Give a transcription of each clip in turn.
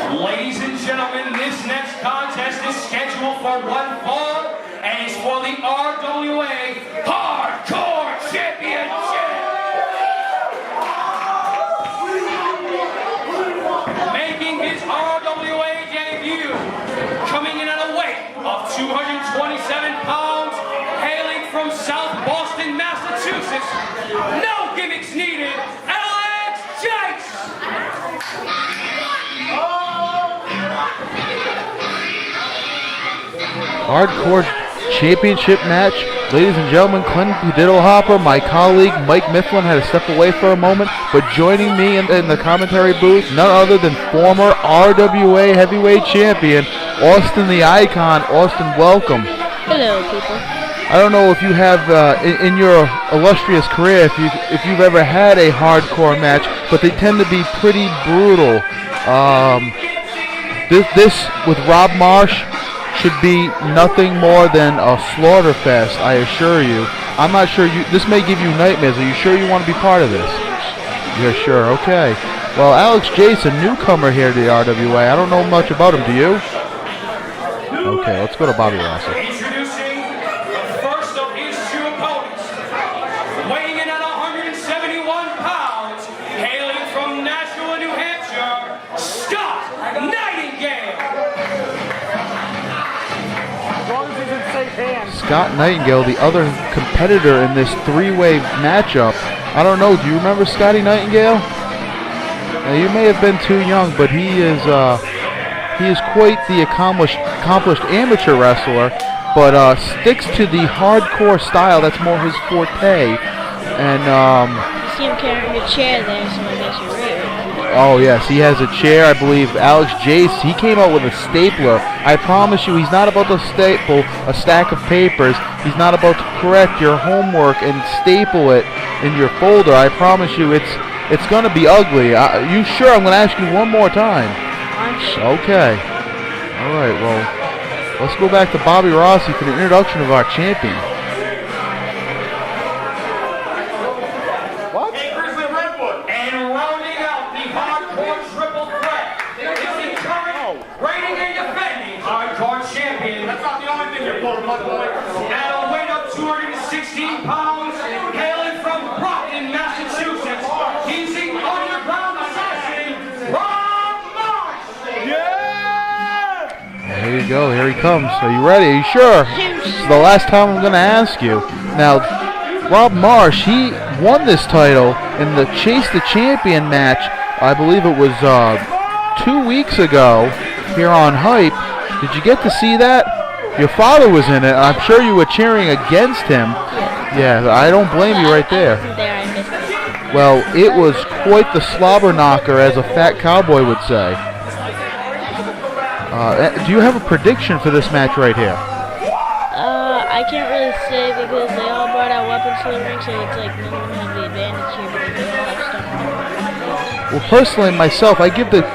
Ladies and gentlemen, this next contest is scheduled for one fall, and it's for the RWA Hardcore Championship. Making his RWA debut, coming in at a weight of 227 pounds, hailing from South Boston, Massachusetts. No gimmicks needed, Jace! Hardcore championship match. Ladies and gentlemen, Clint Diddlehopper, my colleague Mike Mifflin had to step away for a moment, but joining me in the commentary booth, none other than former RWA heavyweight champion, Austin the Icon. Austin, welcome. Hello, people. I don't know if you have, in your illustrious career, if you've ever had a hardcore match, but they tend to be pretty brutal. This with Rob Marsh should be nothing more than a slaughter fest, I assure you. I'm not sure this may give you nightmares. Are you sure you want to be part of this? You're sure, okay. Well, Alex Jace, a newcomer here to the RWA. I don't know much about him, do you? Okay, let's go to Bobby Rossi. Introducing the first of his two opponents, weighing in at 171 pounds, hailing from Nashville, New Hampshire, Scot Nightengale. Scot Nightengale, the other competitor in this three-way matchup. I don't know, do you remember Scotty Nightengale? Now, you may have been too young, but he is quite the accomplished amateur wrestler, but sticks to the hardcore style. That's more his forte. And You see him carrying a chair there, so I guess you're right. oh yes, he has a chair. I believe Alex Jace, he came out with a stapler. I promise you, he's not about to staple a stack of papers. He's not about to correct your homework and staple it in your folder. I promise you, it's going to be ugly. You sure? I'm going to ask you one more time. I'm sure. Okay. All right, well, let's go back to Bobby Rossi for the introduction of our champion. And rounding out the hardcore triple threat is the current reigning and defending hardcore champion. That's not the only thing you're pulling, by the way. At a weight of 216 pounds, hailing from Brockton, Massachusetts, he's the underground assassin, Rob Marsh. Yeah! Here you go. Here he comes. Are you ready? Are you sure? This is the last time I'm going to ask you. Now, Rob Marsh, he won this title in the Chase the Champion match. I believe it was 2 weeks ago here on Hype. Did you get to see that? Your father was in it. I'm sure you were cheering against him. Yeah, I don't blame you right there. I missed it. Well, it was quite the slobber knocker, as a fat cowboy would say. Do you have a prediction for this match right here? I can't really say because they all brought out weapons to the ring, so it's like no one has the advantage here because they all have stuff. Well, personally, myself, I give the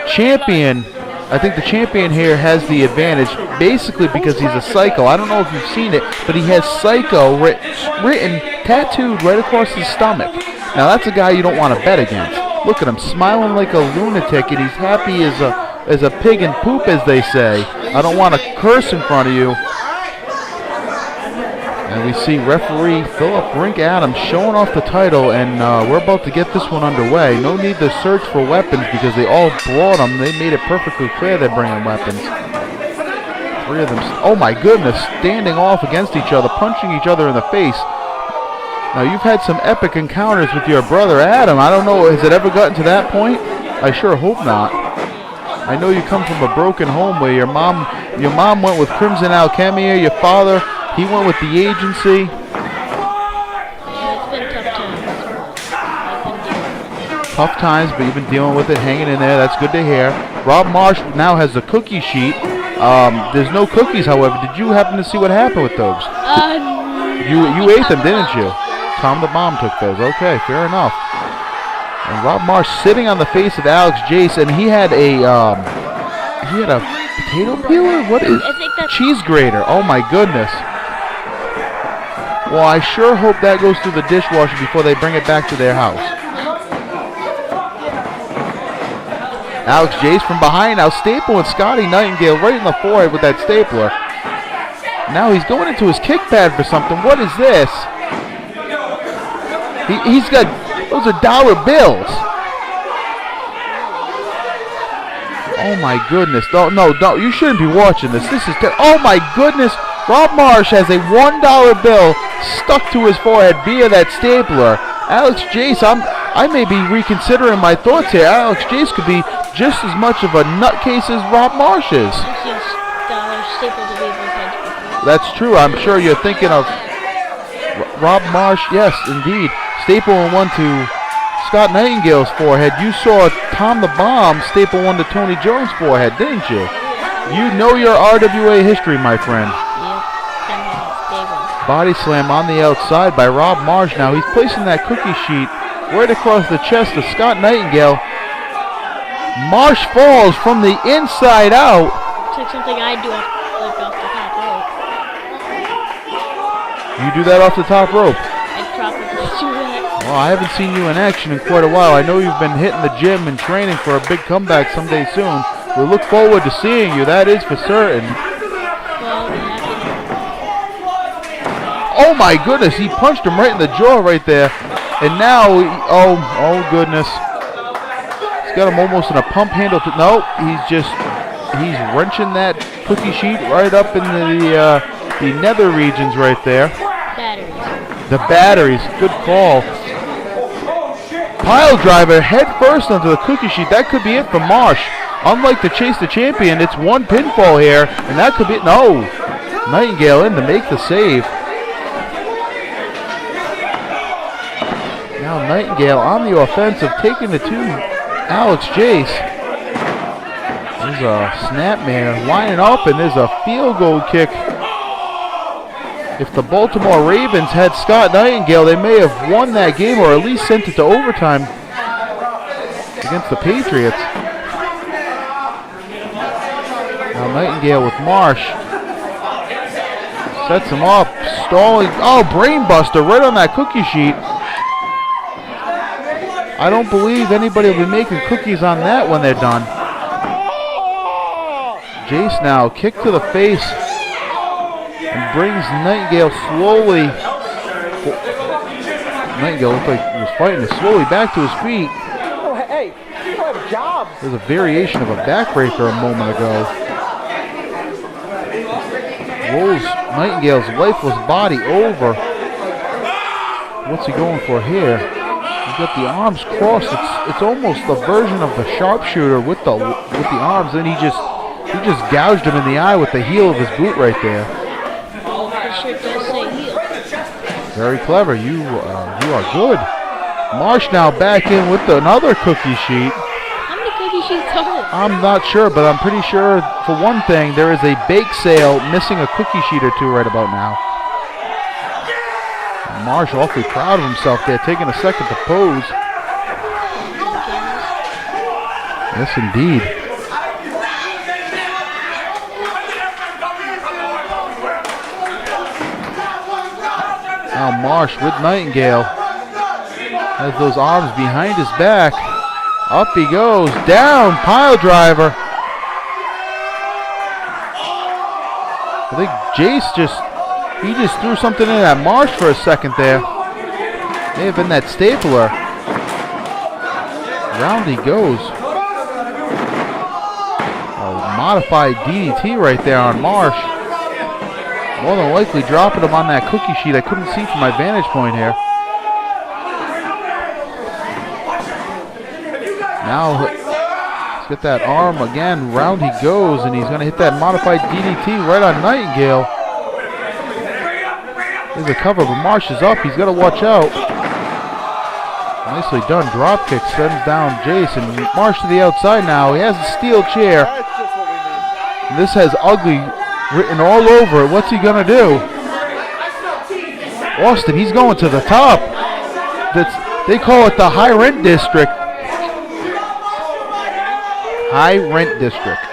champion. I think the champion here has the advantage, basically because he's a psycho. I don't know if you've seen it, but he has psycho written, tattooed right across his stomach. Now that's a guy you don't want to bet against. Look at him, smiling like a lunatic, and he's happy as a pig in poop, as they say. I don't want to curse in front of you. And we see referee Philip Rink Adams showing off the title, and we're about to get this one underway. No need to search for weapons because they all brought them. They made it perfectly clear they're bringing weapons. Three of them, oh my goodness, standing off against each other, punching each other in the face. Now, you've had some epic encounters with your brother Adam. I don't know, has it ever gotten to that point? I sure hope not. I know you come from a broken home where your mom went with Crimson Alchemy, your father, he went with the agency. Yeah, it's been tough times. Tough times, but you've been dealing with it, hanging in there. That's good to hear. Rob Marsh now has a cookie sheet. There's no cookies, however. Did you happen to see what happened with those? You ate them, didn't you? Tom the Bomb took those. Okay, fair enough. And Rob Marsh sitting on the face of Alex Jace, and he had a potato peeler? What is cheese grater? Oh my goodness. Well, I sure hope that goes through the dishwasher before they bring it back to their house. Alex Jace from behind now stapling Scotty Nightengale right in the forehead with that stapler. Now he's going into his kick pad for something. What is this? He's got, those are dollar bills. Oh my goodness. No, you shouldn't be watching this. This is oh my goodness. Rob Marsh has a $1 bill stuck to his forehead via that stapler. Alex Jace, I may be reconsidering my thoughts here. Alex Jace could be just as much of a nutcase as Rob Marsh is. That's true. I'm sure you're thinking of Rob Marsh. Yes, indeed. Stapling one to Scott Nightingale's forehead. You saw Tom the Bomb staple one to Tony Jones' forehead, didn't you? You know your RWA history, my friend. Body slam on the outside by Rob Marsh. Now he's placing that cookie sheet right across the chest of Scott Nightengale. Marsh falls from the inside out. It's like something I do off the top rope. You do that off the top rope? I probably do that. Well, I haven't seen you in action in quite a while. I know you've been hitting the gym and training for a big comeback someday soon. We look forward to seeing you, that is for certain. Oh my goodness, he punched him right in the jaw right there. And now, oh goodness. He's got him almost in a pump handle. No, he's wrenching that cookie sheet right up in the nether regions right there. Batteries. The batteries, good call. Pile driver head first onto the cookie sheet. That could be it for Marsh. Unlike the Chase the Champion, it's one pinfall here, and that could be, no. Nightengale in to make the save. Now Nightengale on the offensive, taking it to Alex Jace. There's a snapmare lining up, and there's a field goal kick. If the Baltimore Ravens had Scott Nightengale, they may have won that game or at least sent it to overtime against the Patriots. Now Nightengale with Marsh. Sets him up, stalling. Oh, brainbuster right on that cookie sheet. I don't believe anybody will be making cookies on that when they're done. Jace now, kick to the face. And brings Nightengale slowly. Nightengale looked like he was fighting it slowly back to his feet. Oh, hey, you have a job. There's a variation of a backbreaker a moment ago. Rolls Nightengale's lifeless body over. What's he going for here? He's got the arms crossed. It's almost the version of the sharpshooter with the arms, and he just gouged him in the eye with the heel of his boot right there. Very clever. You are good. Marsh now back in with another cookie sheet. How many cookie sheets are there? I'm not sure, but I'm pretty sure, for one thing, there is a bake sale missing a cookie sheet or two right about now. Marsh awfully proud of himself there, taking a second to pose. Yes, indeed. Now Marsh with Nightengale has those arms behind his back. Up he goes, down, pile driver. I think Jace just threw something in at Marsh for a second there. May have been that stapler. Round he goes. A modified DDT right there on Marsh. More than likely dropping him on that cookie sheet. I couldn't see from my vantage point here. Now he's got that arm again. Round he goes, and he's going to hit that modified DDT right on Nightengale. There's a cover, but Marsh is up. He's got to watch out. Nicely done. Drop kick sends down Jace, and Marsh to the outside now. He has a steel chair. And this has ugly written all over it. What's he going to do? Austin, he's going to the top. They call it the high rent district. High rent district.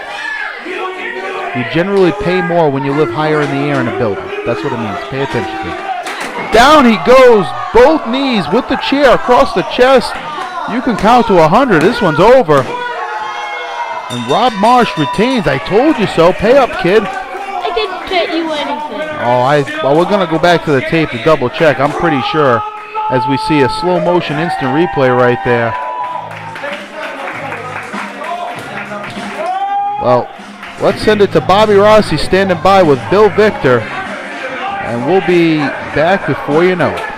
You generally pay more when you live higher in the air in a building. That's what it means. Pay attention to it. Down he goes. Both knees with the chair across the chest. You can count to 100. This one's over. And Rob Marsh retains. I told you so. Pay up, kid. I didn't bet you anything. Well, we're going to go back to the tape to double check. I'm pretty sure as we see a slow motion instant replay right there. Well, let's send it to Bobby Rossi standing by with Bill Victor. And we'll be back before you know it.